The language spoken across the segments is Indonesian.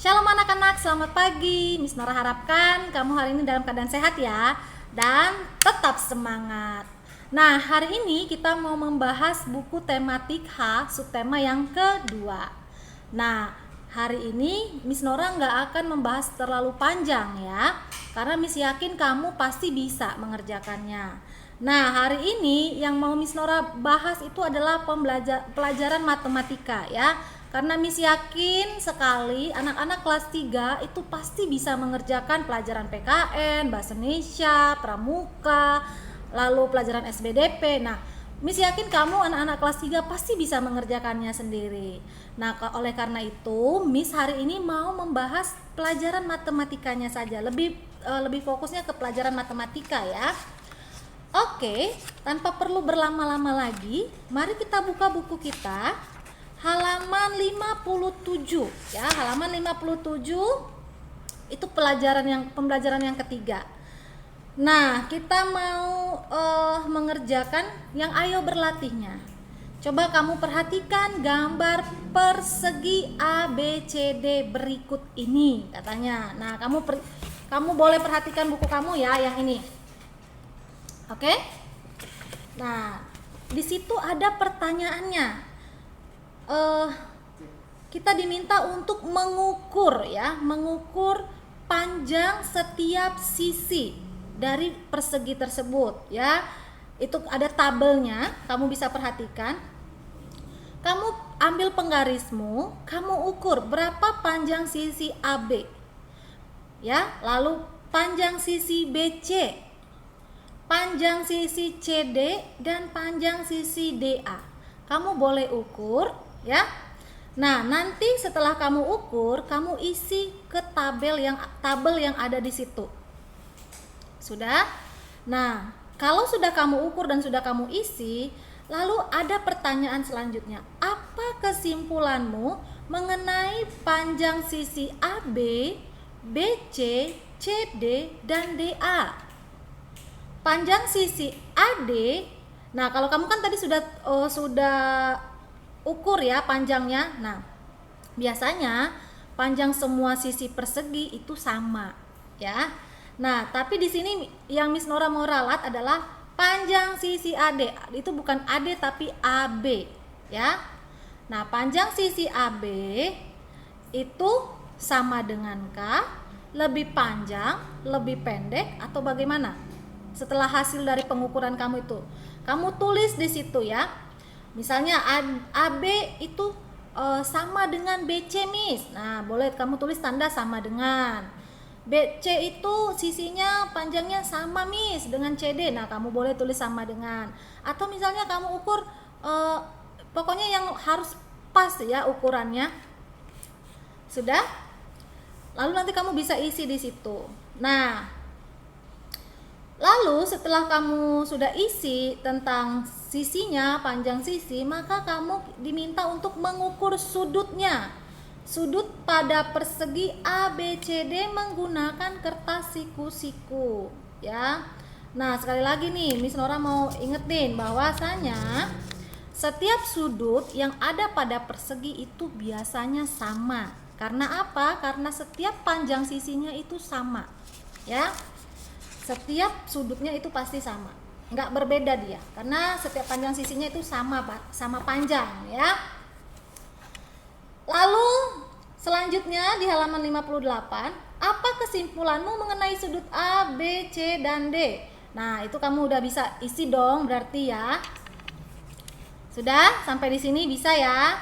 Shalom anak-anak, selamat pagi. Miss Nora harapkan kamu hari ini dalam keadaan sehat ya, dan tetap semangat. Nah, hari ini kita mau membahas buku tematik H, subtema yang kedua. Nah, hari ini Miss Nora nggak akan membahas terlalu panjang ya, karena Miss yakin kamu pasti bisa mengerjakannya. Nah, hari ini yang mau Miss Nora bahas itu adalah pelajaran matematika ya. Karena Miss yakin sekali anak-anak kelas 3 itu pasti bisa mengerjakan pelajaran PKN, Bahasa Indonesia, Pramuka, lalu pelajaran SBDP. Nah, Miss yakin kamu anak-anak kelas 3 pasti bisa mengerjakannya sendiri. Nah, oleh karena itu Miss hari ini mau membahas pelajaran matematikanya saja. Lebih fokusnya ke pelajaran matematika ya. Oke, tanpa perlu berlama-lama lagi, mari kita buka buku kita. Halaman 57 ya, halaman 57 itu pembelajaran yang ketiga. Nah, kita mau mengerjakan yang ayo berlatihnya. Coba kamu perhatikan gambar persegi ABCD berikut ini katanya. Nah, kamu boleh perhatikan buku kamu ya yang ini. Oke? Nah, di situ ada pertanyaannya. Kita diminta untuk mengukur panjang setiap sisi dari persegi tersebut ya. Itu ada tabelnya, kamu bisa perhatikan. Kamu ambil penggarismu, kamu ukur berapa panjang sisi AB ya, lalu panjang sisi BC, panjang sisi CD, dan panjang sisi DA. Kamu boleh ukur ya. Nah, nanti setelah kamu ukur, kamu isi ke tabel yang ada di situ. Sudah? Nah, kalau sudah kamu ukur dan sudah kamu isi, lalu ada pertanyaan selanjutnya. Apa kesimpulanmu mengenai panjang sisi AB, BC, CD, dan DA? Panjang sisi AD. Nah, kalau kamu kan tadi sudah ukur ya panjangnya. Nah, biasanya panjang semua sisi persegi itu sama ya. Nah, tapi di sini yang Miss Nora mau ralat adalah panjang sisi AD. Itu bukan AD tapi AB ya. Nah, panjang sisi AB itu sama dengankah lebih panjang, lebih pendek, atau bagaimana? Setelah hasil dari pengukuran kamu itu, kamu tulis di situ ya. Misalnya AB itu sama dengan BC, Miss. Nah, boleh kamu tulis tanda sama dengan. BC itu sisinya panjangnya sama, Miss, dengan CD. Nah, kamu boleh tulis sama dengan. Atau misalnya kamu ukur pokoknya yang harus pas ya ukurannya. Sudah? Lalu nanti kamu bisa isi di situ. Nah, lalu setelah kamu sudah isi tentang sisinya, panjang sisi, maka kamu diminta untuk mengukur sudutnya. Sudut pada persegi ABCD menggunakan kertas siku-siku ya. Nah, sekali lagi nih Miss Nora mau ingetin bahwasanya setiap sudut yang ada pada persegi itu biasanya sama. Karena apa? Karena setiap panjang sisinya itu sama ya. Setiap sudutnya itu pasti sama, nggak berbeda dia, karena setiap panjang sisinya itu sama panjang ya. Lalu selanjutnya di halaman 58, apa kesimpulanmu mengenai sudut A, B, C, dan D? Nah, itu kamu udah bisa isi dong berarti ya. Sudah? Sampai di sini bisa ya.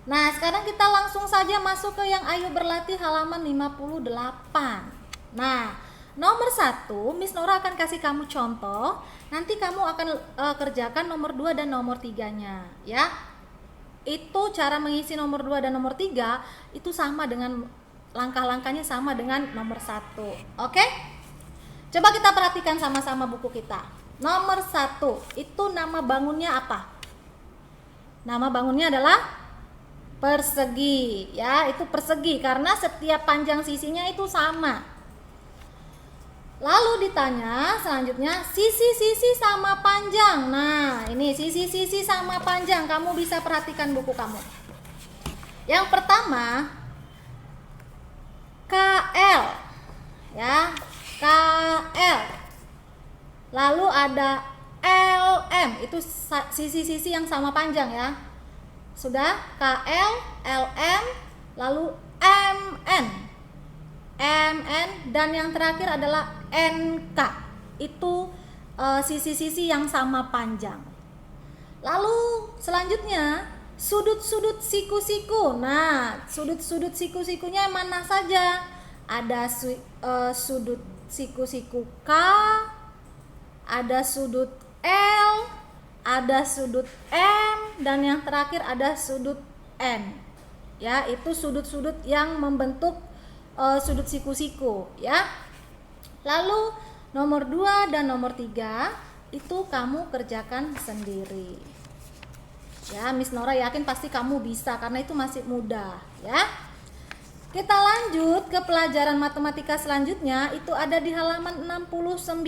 Nah, sekarang kita langsung saja masuk ke yang ayo berlatih halaman 58. Nah, nomor 1, Miss Nora akan kasih kamu contoh. Nanti kamu akan kerjakan nomor 2 dan nomor 3-nya ya. Itu cara mengisi nomor 2 dan nomor 3 itu sama dengan langkah-langkahnya sama dengan nomor 1. Oke? Coba kita perhatikan sama-sama buku kita. Nomor 1, itu nama bangunnya apa? Nama bangunnya adalah persegi ya. Itu persegi karena setiap panjang sisinya itu sama. Lalu ditanya selanjutnya sisi-sisi sama panjang. Nah, ini sisi-sisi sama panjang, kamu bisa perhatikan buku kamu. Yang pertama, ya, KL. Lalu ada LM, itu sisi-sisi yang sama panjang ya. Sudah, KL, LM, lalu MN. MN dan yang terakhir adalah NK. Itu sisi-sisi yang sama panjang. Lalu selanjutnya sudut-sudut siku-siku. Nah, sudut-sudut siku-sikunya mana saja? Ada sudut siku-siku K, ada sudut L, ada sudut M, dan yang terakhir ada sudut N. Ya, itu sudut-sudut yang membentuk sudut siku-siku ya. Lalu nomor 2 dan nomor 3 itu kamu kerjakan sendiri. Ya, Miss Nora yakin pasti kamu bisa karena itu masih mudah ya. Kita lanjut ke pelajaran matematika selanjutnya, itu ada di halaman 69.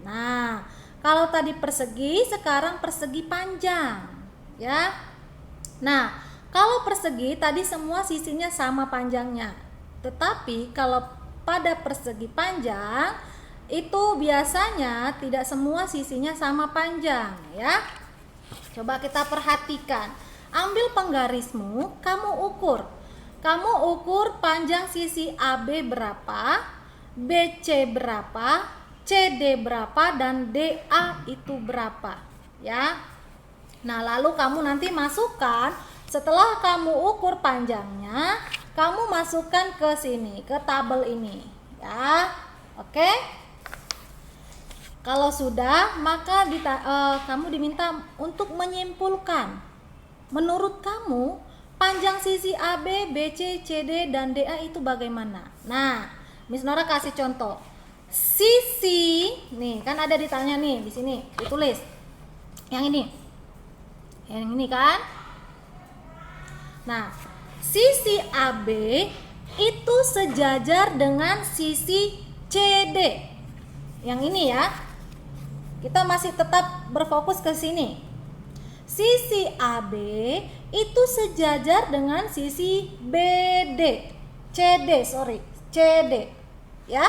Nah, kalau tadi persegi, sekarang persegi panjang ya. Nah, kalau persegi tadi semua sisinya sama panjangnya. Tetapi kalau pada persegi panjang itu biasanya tidak semua sisinya sama panjang ya. Coba kita perhatikan. Ambil penggarismu, kamu ukur. Kamu ukur panjang sisi AB berapa, BC berapa, CD berapa, dan DA itu berapa ya. Nah, lalu kamu nanti masukkan, setelah kamu ukur panjangnya, kamu masukkan ke sini, ke tabel ini ya. Oke. Kalau sudah, maka kamu diminta untuk menyimpulkan. Menurut kamu, panjang sisi AB, BC, CD, dan DA itu bagaimana? Nah, Miss Nora kasih contoh. Sisi, nih kan ada ditanya nih di sini, ditulis. Yang ini. Yang ini kan? Nah, sisi AB itu sejajar dengan sisi CD. Yang ini ya. Kita masih tetap berfokus ke sini. Sisi AB itu sejajar dengan sisi CD. Ya.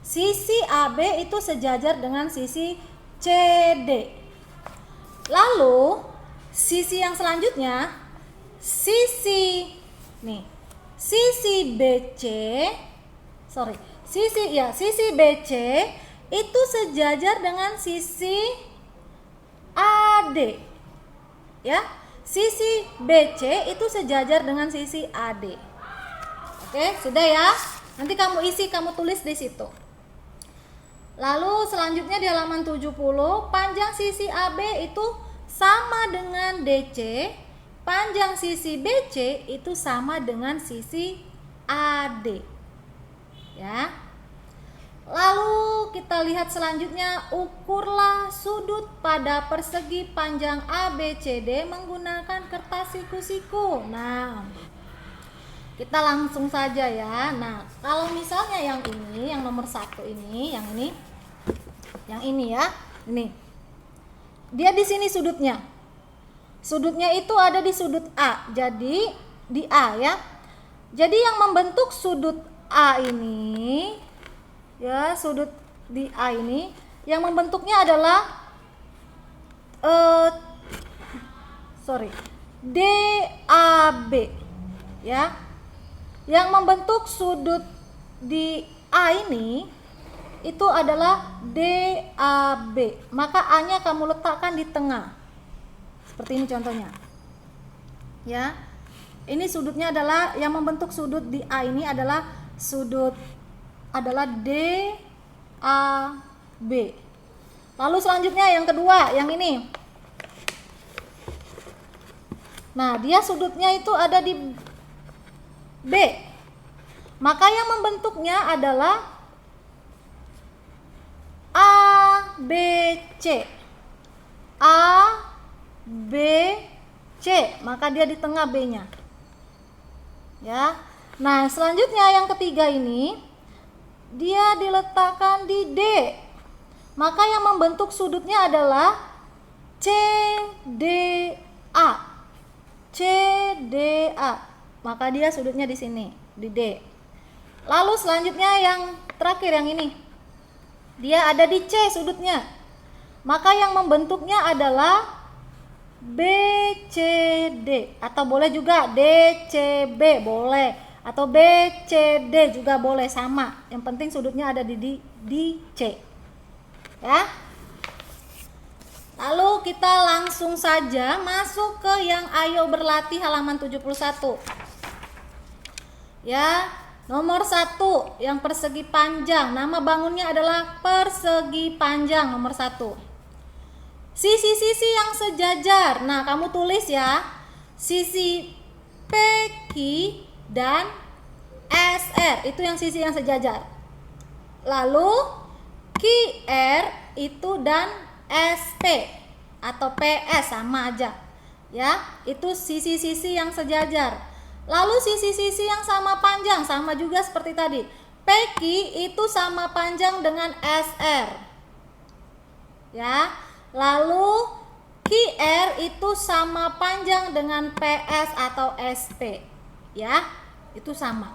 Sisi AB itu sejajar dengan sisi CD. Lalu sisi yang selanjutnya, sisi BC itu sejajar dengan sisi AD. Ya. Sisi BC itu sejajar dengan sisi AD. Oke, sudah ya. Nanti kamu isi, kamu tulis di situ. Lalu selanjutnya di halaman 70, panjang sisi AB itu sama dengan DC, panjang sisi BC itu sama dengan sisi AD. Ya. Lalu kita lihat selanjutnya, ukurlah sudut pada persegi panjang ABCD menggunakan kertas siku-siku. Nah, kita langsung saja ya. Nah, kalau misalnya yang ini, yang nomor 1 ini, yang ini ya, ini. Dia di sini sudutnya. Sudutnya itu ada di sudut A. Jadi di A ya. Jadi yang membentuk sudut A ini, ya, sudut di A ini yang membentuknya adalah DAB ya. Yang membentuk sudut di A ini itu adalah DAB. Maka A-nya kamu letakkan di tengah. Seperti ini contohnya. Ya. Ini sudutnya adalah, yang membentuk sudut di A ini adalah DAB. Lalu selanjutnya yang kedua, yang ini. Nah, dia sudutnya itu ada di B. Maka yang membentuknya adalah ABC. ABC. Maka dia di tengah B-nya. Ya. Nah, selanjutnya yang ketiga ini dia diletakkan di D. Maka yang membentuk sudutnya adalah CDA. CDA. Maka dia sudutnya di sini, di D. Lalu selanjutnya yang terakhir yang ini. Dia ada di C sudutnya. Maka yang membentuknya adalah BCD, atau boleh juga DCB boleh, atau BCD juga boleh, sama. Yang penting sudutnya ada di C. Ya. Lalu kita langsung saja masuk ke yang ayo berlatih halaman 71. Ya, nomor 1 yang persegi panjang. Nama bangunnya adalah persegi panjang nomor 1. Sisi-sisi yang sejajar. Nah, kamu tulis ya. Sisi PQ dan SR itu yang sisi yang sejajar. Lalu QR itu dan SP atau PS sama aja. Ya, itu sisi-sisi yang sejajar. Lalu sisi-sisi yang sama panjang sama juga seperti tadi. PQ itu sama panjang dengan SR. Ya. Lalu QR itu sama panjang dengan PS atau SP. Ya, itu sama.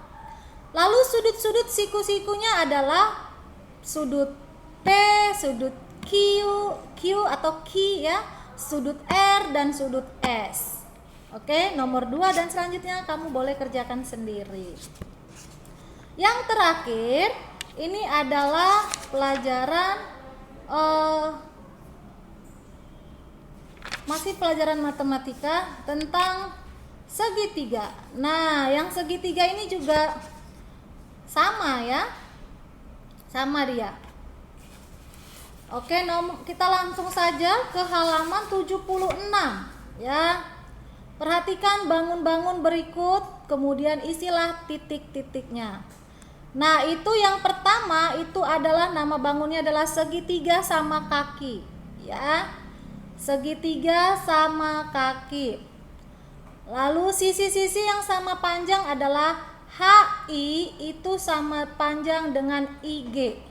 Lalu sudut-sudut siku-sikunya adalah sudut P, sudut Q atau Q ya, sudut R dan sudut S. Oke, nomor 2 dan selanjutnya kamu boleh kerjakan sendiri. Yang terakhir, ini adalah pelajaran masih pelajaran matematika tentang segitiga. Nah, yang segitiga ini juga sama ya. Sama dia. Oke, kita langsung saja ke halaman 76 ya. Perhatikan bangun-bangun berikut, kemudian isilah titik-titiknya. Nah, itu yang pertama itu adalah nama bangunnya adalah segitiga sama kaki ya. Segitiga sama kaki. Lalu sisi-sisi yang sama panjang adalah HI itu sama panjang dengan IG.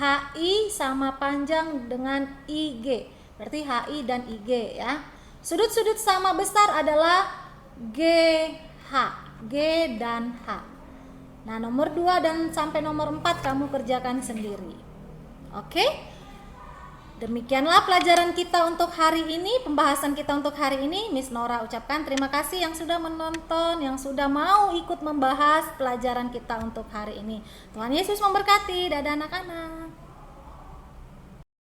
HI sama panjang dengan IG. Berarti HI dan IG ya. Sudut-sudut sama besar adalah GH. G dan H. Nah, nomor 2 dan sampai nomor 4 kamu kerjakan sendiri. Oke? Demikianlah pelajaran kita untuk hari ini, pembahasan kita untuk hari ini. Miss Nora ucapkan terima kasih yang sudah menonton, yang sudah mau ikut membahas pelajaran kita untuk hari ini. Tuhan Yesus memberkati. Dadah anak-anak.